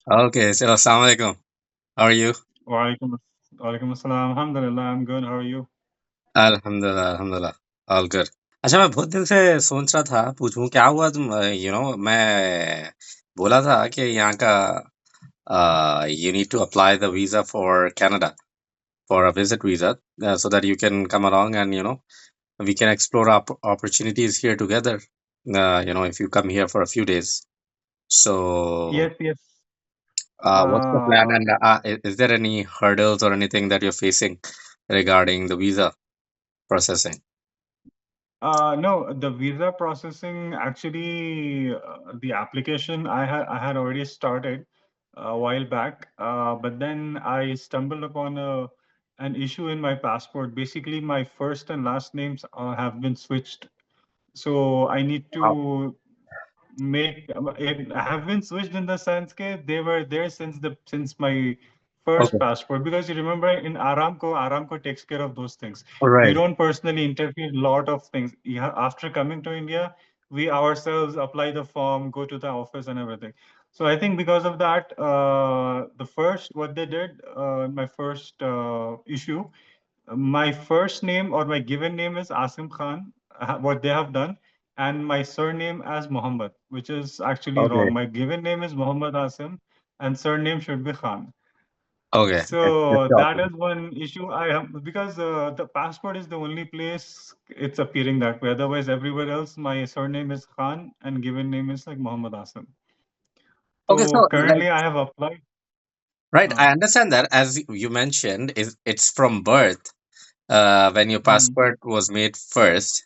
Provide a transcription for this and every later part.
Okay, so assalamu alaikum. How are you? Walaikum, walaikum assalam. Alhamdulillah, I'm good. How are you? अल्हम्दुलिल्लाह अल्हम्दुलिल्लाह all good. अच्छा, मैं बहुत दिन से सोच रहा था पूछूं क्या हुआ तुम मैं बोला था कि यहाँ का you need to apply the visa for Canada for a visit visa, so that you can come along and we can explore opportunities here together, if you come here for a few days. So Yes, yes. what's the plan, Uh, and is there any hurdles or anything that you're facing regarding the visa processing? no, the visa processing actually, the application I had already started a while back, but then I stumbled upon an issue in my passport. Basically, my first and last names have been switched, so I need Oh, to make it have been switched in the sense that they were there since my first okay. passport, because you remember in Aramco takes care of those things. All We right. don't personally interfere a lot of things. Yeah, after coming to India, we ourselves apply the form, go to the office and everything. So I think because of that, the first what they did, my first issue, my first name or my given name is Asim Khan, what they have done, and my surname as Muhammad, which is actually Okay. wrong. My given name is Muhammad Asim, and surname should be Khan. Okay. It's So the that opposite. is one issue I have, because the passport is the only place it's appearing that way. Otherwise, everywhere else, my surname is Khan and given name is like Muhammad Asim. Okay, So so like, currently, I have applied. right, I Uh, understand that as you mentioned, is it's from birth, when your mm, passport was made first.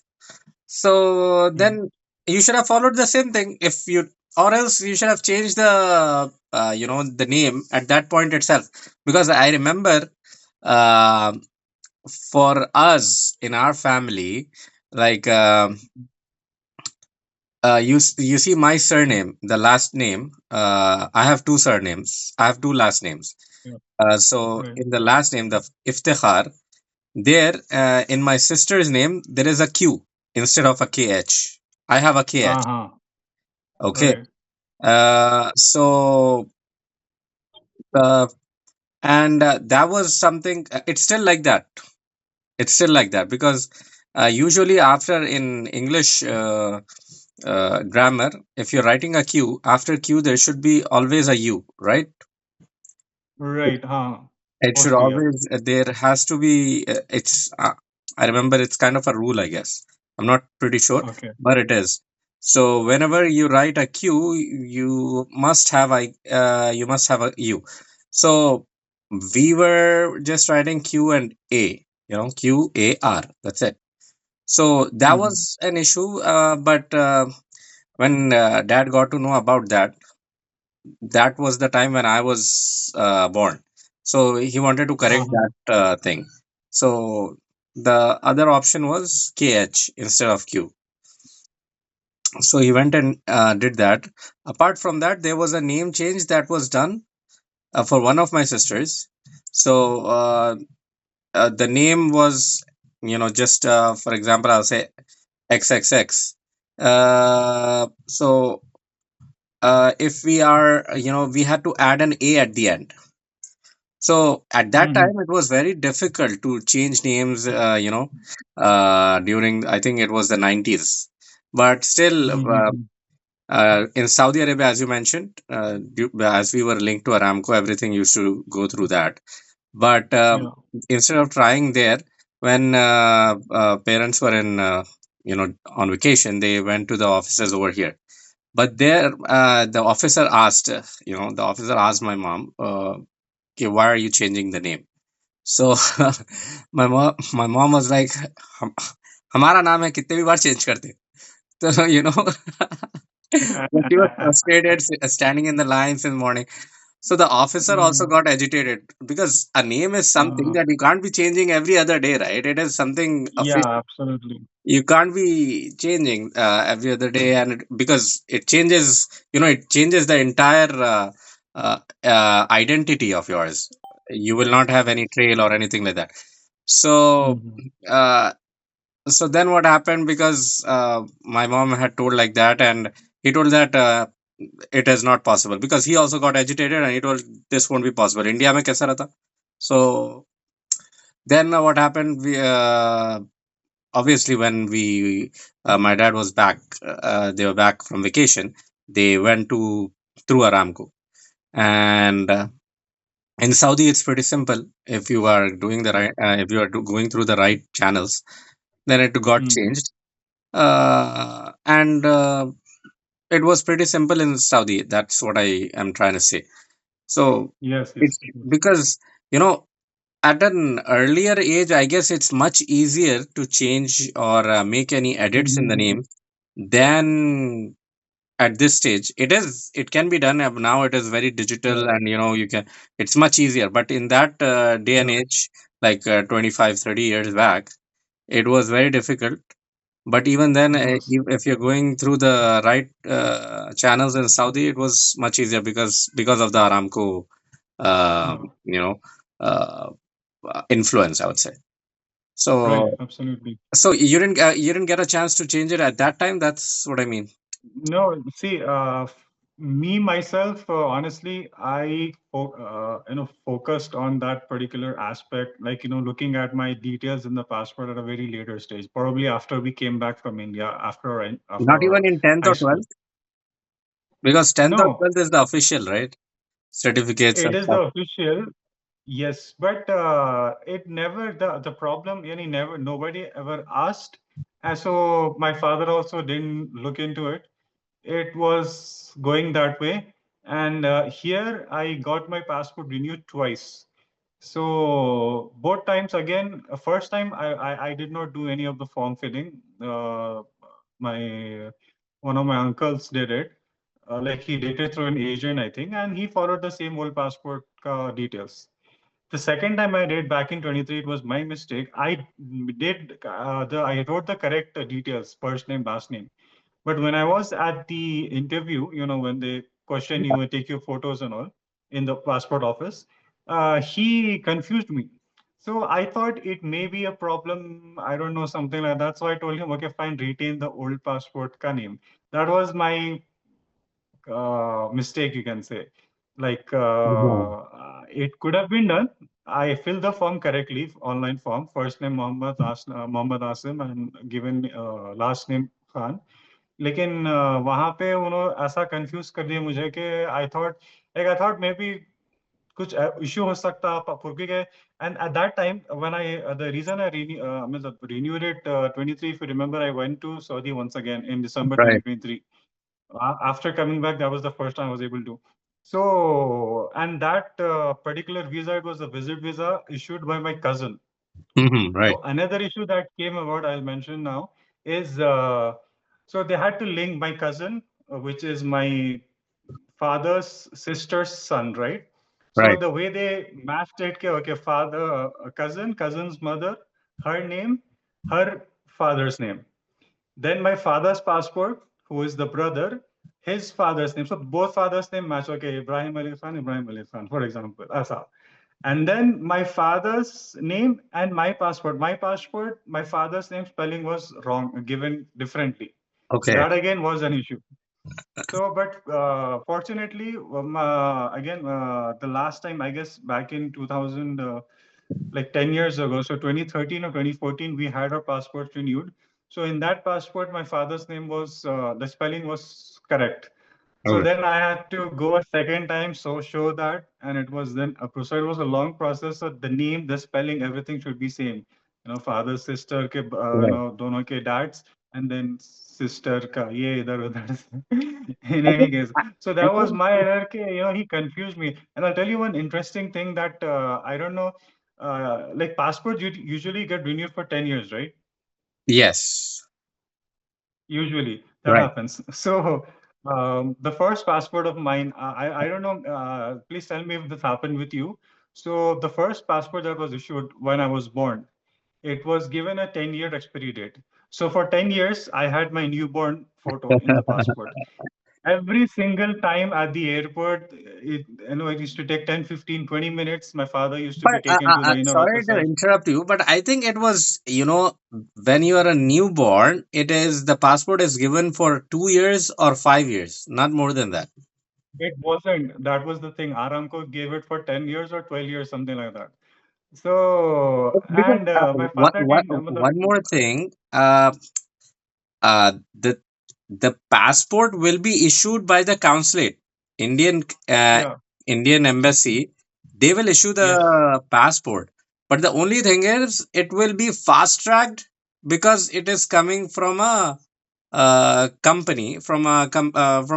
So mm, then you should have followed the same thing if you, or else you should have changed the the name at that point itself. Because I remember, uh, for us in our family, like, you see my surname, the last name. I have two surnames. I have two last names. yeah, So right. in the last name, the Iftikhar, there, in my sister's name, there is a Q instead of a KH. I have a KH. Uh-huh. Okay. Right. So, uh, and that was something. It's still like that. It's still like that because usually after in English grammar, if you're writing a Q, after Q there should be always a U, right? Right. Huh. It should Supposed to, yeah. always, there has to be, I remember it's kind of a rule, I guess. I'm not pretty sure, Okay. but it is. So whenever you write a Q, you must have a U. So we were just writing Q and A, QAR. That's it. So that Mhm. was an issue. But when dad got to know about that, that was the time when I was born. So he wanted to correct Uh-huh. that thing. So the other option was KH instead of Q. So he went and did that. Apart from that, there was a name change that was done for one of my sisters. So the name was, just for example, I'll say XXX. So if we are, we had to add an A at the end. So at that Mhm. time, it was very difficult to change names, during, I think it was the 90s. But still, Mhm. in Saudi Arabia, as you mentioned, as we were linked to Aramco, everything used to go through that. But Yeah. instead of trying there, when parents were on vacation, they went to the offices over here. But there, the officer asked my mom, okay, why are you changing the name? So my mom was like, "हम हमारा नाम है कितने भी बार change करते." So, she was frustrated, standing in the lines in the morning. So the officer also Mhm. got agitated because a name is something Uh-huh. that you can't be changing every other day, right? It is something Yeah, official. absolutely. You can't be changing every other day, and because it changes the entire identity of yours. You will not have any trail or anything like that. So Mhm. uh, so then what happened, because my mom had told like that, and he told that, it is not possible, because he also got agitated and he told this won't be possible. India mein kaisa rehta? So then what happened? Obviously, when my dad was back, they were back from vacation. They went to through Aramco, and in Saudi, it's pretty simple. If you are doing the right, if you are going through the right channels, then it got Mm. changed, and it was pretty simple in Saudi. That's what I am trying to say. So Yes, it's yes, yes. because, you know, at an earlier age, I guess it's much easier to change or make any edits in the name than at this stage. It can be done. Now it is very digital, Yeah, and you can, it's much easier. But in that day and yeah. age, like 25, 30 years back, it was very difficult. But even then, It was. if you're going through the right channels in Saudi, it was much easier because of the Aramco, Yeah. you know, uh, influence, I would say. Right, So, absolutely. you didn't get a chance to change it at that time. That's what I mean. No, see, me myself, honestly, focused on that particular aspect, like, looking at my details in the passport at a very later stage, probably after we came back from India Not after even in 10th high or school. 12th, because 10th or No, 12th is the official, right? Certificates it and is the stuff. official. Yes, but it never the problem. Never nobody ever asked, and so my father also didn't look into it. It was going that way, and here I got my passport renewed twice. So both times again, first time I did not do any of the form filling. My One of my uncles did it. Like he did it through an agent, I think, and he followed the same old passport details. The second time I did back in 23, it was my mistake. I wrote the correct details, first name, last name. But when I was at the interview, when they question you and take your photos and all in the passport office, he confused me. So I thought it may be a problem. I don't know, something like that. So I told him, okay, fine, retain the old passport ka name. That was my mistake, you can say. Like Mhm. it could have been done. I filled the form correctly, online form. First name Mohammad Asim, and given last name Khan. लेकिन वहां पे उन्होंने ऐसा confuse कर दिया मुझे कि I thought may be कुछ इश्यू हो सकता क्योंकि and at that time when I the reason I renewed it 23, if you remember, I went to Saudi once again in December Right. 2023. After coming back, that was the first time I was able to. So, and that particular visa, it was a visit visa issued by my cousin. Right. So another issue that came about, I'll mention now, is so they had to link my cousin, which is my father's sister's son, right? So Right. the way they matched it, okay, father, cousin's mother, her name, her father's name. Then my father's passport, who is the brother, his father's name. So both fathers' name match. Okay, Ibrahim Ali Khan, for example. Asa. And then my father's name and my passport. My passport, my father's name spelling was wrong, given differently. Okay. That again was an issue. So, but fortunately, again, the last time, I guess back in 2000, like 10 years ago, so 2013 or 2014, we had our passports renewed. So in that passport, my father's name was, the spelling was correct. So Okay. then I had to go a second time, so show that, and it was then approved. So it was a long process. So the name, the spelling, everything should be same. Father, sister, ke, Right. dono ke dads, and then sister ka ye idhar udhar. In I any think case, so I that was think my error. He confused me, and I'll tell you one interesting thing that I don't know. Like passports, you usually get renewed for 10 years, right? yes. Usually that Right. happens. So the first passport of mine, I don't know. Please tell me if this happened with you. So the first passport that was issued when I was born, it was given a 10-year expiry date. So for 10 years, I had my newborn photo in the passport. every single time at the airport, it used to take 10, 15, 20 minutes. My father used to But be taken to the inner sorry to offices. interrupt you, but I think it was, when you are a newborn, it is the passport is given for 2 years or 5 years, not more than that. It wasn't. That was the thing. Aramco gave it for 10 years or 12 years, something like that. So, Because and my what, father didn't. one more thing, the passport will be issued by the consulate, Indian uh, Yeah, Indian embassy. They will issue yes. the passport, but the only thing is it will be fast tracked because it is coming from a company from a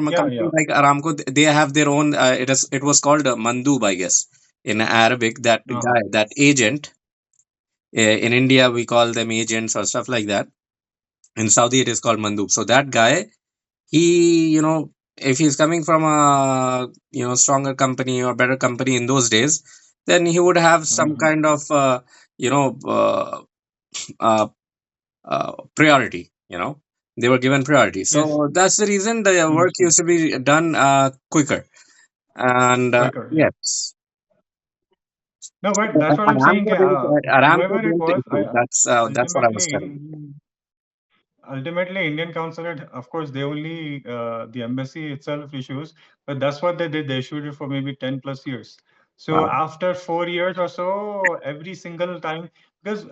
Yeah, company yeah. like Aramco. They have their own. It was called mandub, I guess, in Arabic. That Uh-huh. guy, that agent. In India, we call them agents or stuff like that. In Saudi, it is called mandub. So that guy, he, if he's coming from a stronger company or better company in those days, then he would have some Hmm. kind of you know uh, uh, priority. They were given priority, Yes, so that's the reason the work understood. used to be done quicker. And Quicker, yeah. yes, No, but so that's what I'm saying. Aramco didn't, Aramco Whoever it didn't was, issue. That's what I was telling. ultimately Indian consulate, of course, they only the embassy itself issues, but that's what they did. They issued it for maybe 10 plus years. So Wow. after 4 years or so, every single time, because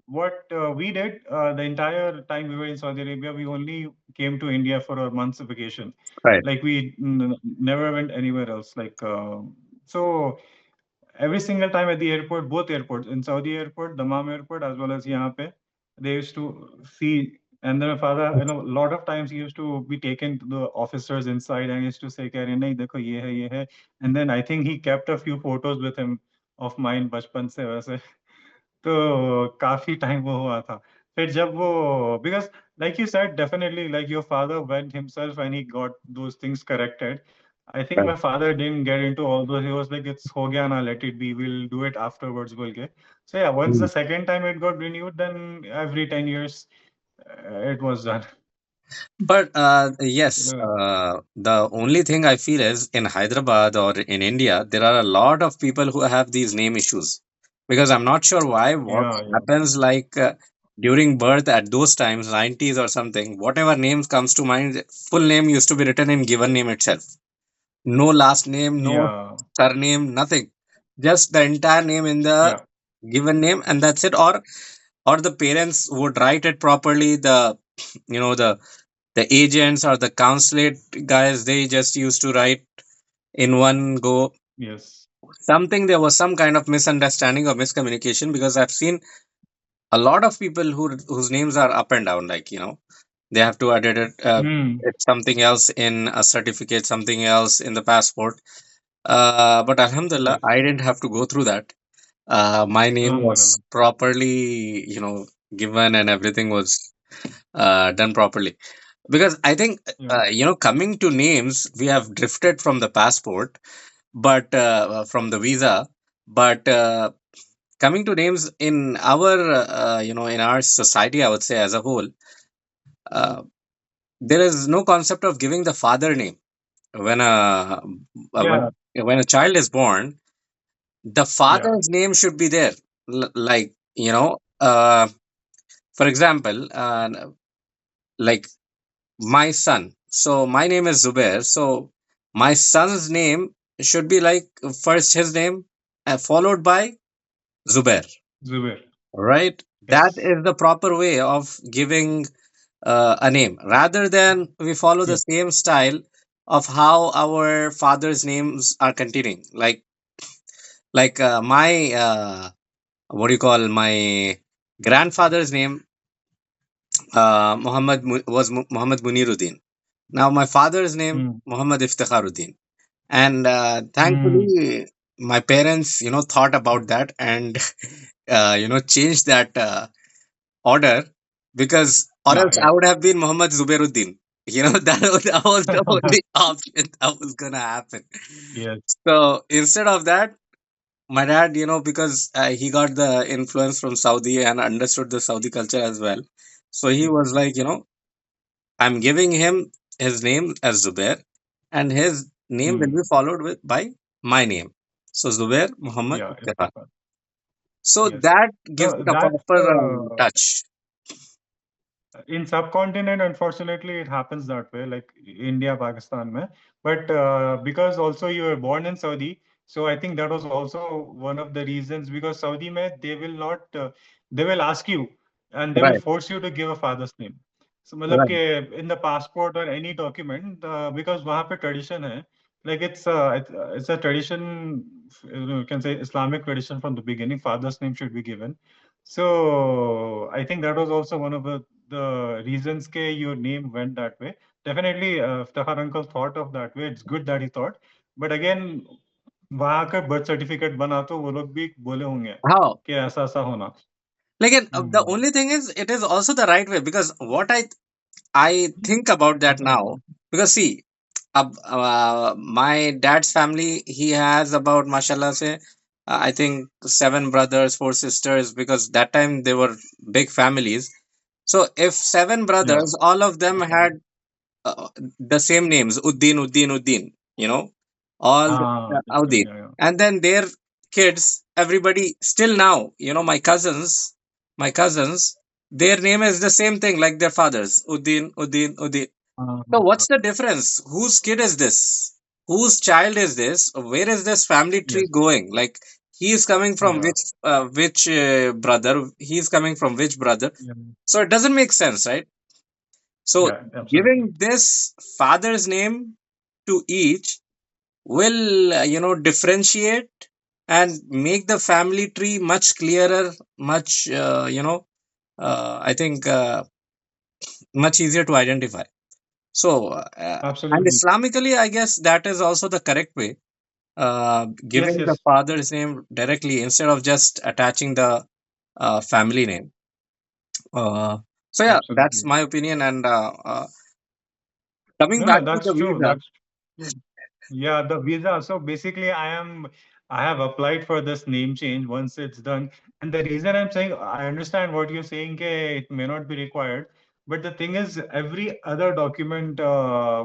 what we did the entire time we were in Saudi Arabia, we only came to India for a month's vacation. Right. Like we never went anywhere else. So every single time at the airport, both airports, in Saudi airport, Dammam airport, as well as यहाँ पे, they used to see. And then my father, a lot of times he used to be taken to the officers inside and he used to say, "कह रहे नहीं देखो ये है." And then I think he kept a few photos with him of mine बचपन से वैसे. तो काफी टाइम वो हुआ था. फिर जब वो, because like you said, definitely like your father went himself and he got those things corrected. I think Right. my father didn't get into all those. He was like, "It's ho gaya na, let it be. We'll do it afterwards." बोल के. So yeah, once the second time it got renewed, then every 10 years it was done. But yes, Yeah, the only thing I feel is in Hyderabad or in India, there are a lot of people who have these name issues. Because I'm not sure why, what yeah, yeah. happens like during birth at those times, 90s or something, whatever name comes to mind, full name used to be written in given name itself. No last name, no Yeah, surname, nothing. Just the entire name in the yeah. given name, and that's it. Or the parents would write it properly. You know, the agents or the consulate guys, they just used to write in one go Yes. something. There was some kind of misunderstanding or miscommunication, because I've seen a lot of people whose names are up and down, like they have to edit it, Hmm. it's something else in a certificate, something else in the passport. But alhamdulillah, Yes. I didn't have to go through that. My name Alhamdulillah. was properly given, and everything was done properly. Because I think, Yeah. coming to names, we have drifted from the passport, but from the visa. But coming to names in our, in our society, I would say as a whole, uh, there is no concept of giving the father name when a Yeah. when a child is born. The Yeah. father's name should be there. Like, for example, like my son. So my name is Zubair. So my son's name should be like first his name, followed by Zubair, Zubair. right? That Yes. is the proper way of giving a name, rather than we follow the Yes. same style of how our father's names are continuing. Like my what do you call my grandfather's name? Muhammad Muniruddin. Now my father's name Hmm. Muhammad Iftikharuddin. And Hmm. thankfully, my parents, thought about that, and, changed that order, because or Yeah. else Yeah. I would have been Muhammad Zubairuddin. That was the only option that was gonna happen. Yes. So instead of that, my dad, because he got the influence from Saudi and understood the Saudi culture as well. So he was like, I'm giving him. his name as Zubair, and his name will be Hmm. followed with by my name. So Zubair Muhammad Yeah, Iftihar. Iftikhar. So Yes. that gives No, it a that's proper touch. in subcontinent, unfortunately, it happens that way, like India, Pakistan, mein. But because also you were born in Saudi, so I think that was also one of the reasons. Because Saudi, mein, they will not, they will ask you, and they will Right, force you to give a father's name. So, मतलब right, कि in the passport or any document, because वहाँ पे tradition है, like it's a tradition, you can say Islamic tradition from the beginning. Father's name should be given. So I think that was also one of the reasons ke your name went that way. Definitely, Iftikhar uncle thought of that way. It's good that he thought. But again, वहाँ का birth certificate बना तो वो लोग भी बोले होंगे how? कि ऐसा ऐसा होना. Like, the Hmm. only thing is, it is also the right way, because what I think about that now, Absolutely. because see, my dad's family, he has about, mashallah say, I think seven brothers, four sisters, because that time they were big families. So if seven Yeah. brothers, all of them Absolutely. had the same names, Uddin, all Uddin, Yeah. and then their kids, everybody still now, my cousins, their name is the same thing like their fathers, Uddin. So what's the difference? Whose kid is this? Whose child is this? Where is this family tree Yes. going? Like, he is coming from Yeah. which brother? He is coming from which brother? Yeah. So it doesn't make sense, right? So Yeah. Absolutely. giving this father's name to each will, differentiate and make the family tree much clearer, much, I think, much easier to identify. So, and Absolutely. Islamically, I guess that is also the correct way. Yes. Giving the Yes. father's name directly instead of just attaching the family name. Uh, so yeah, that's Absolutely. my opinion. And coming No, back no, to that's the true. visa, That's true. Yeah, the visa. So basically, I have applied for this name change once it's done. And the reason I'm saying, I understand what you're saying, ke it may not be required. But the thing is, every other document,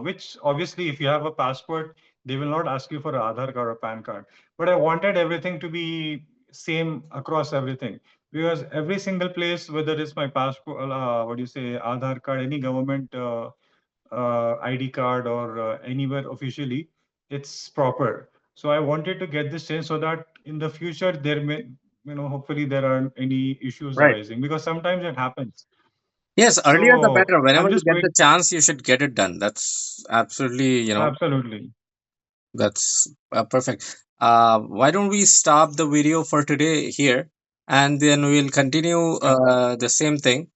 which obviously, if you have a passport, they will not ask you for an Aadhaar card or PAN card. But I wanted everything to be same across everything. Because every single place, whether it's my passport, what do you say, Aadhaar card, any government ID card or anywhere officially, it's proper. So I wanted to get this changed so that in the future there may, hopefully there aren't any issues right? arising because sometimes it happens. Yes, earlier the So better. Whenever I'm you just get the waiting. chance, you should get it done. That's absolutely, Absolutely. that's perfect. Why don't we stop the video for today here, and then we'll continue Yeah, the same thing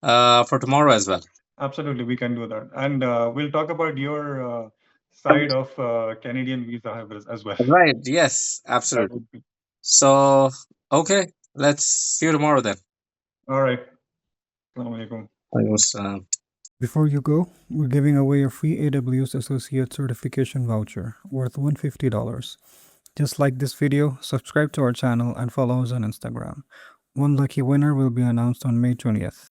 for tomorrow as well. absolutely. We can do that. And we'll talk about your side of Canadian visa as well. Right. Yes, That absolutely. would be So, okay, let's see you tomorrow then. all right. Assalamu alaikum. Alaikum. Before you go, we're giving away a free AWS Associate Certification voucher worth $150. Just like this video, subscribe to our channel and follow us on Instagram. One lucky winner will be announced on May 20th.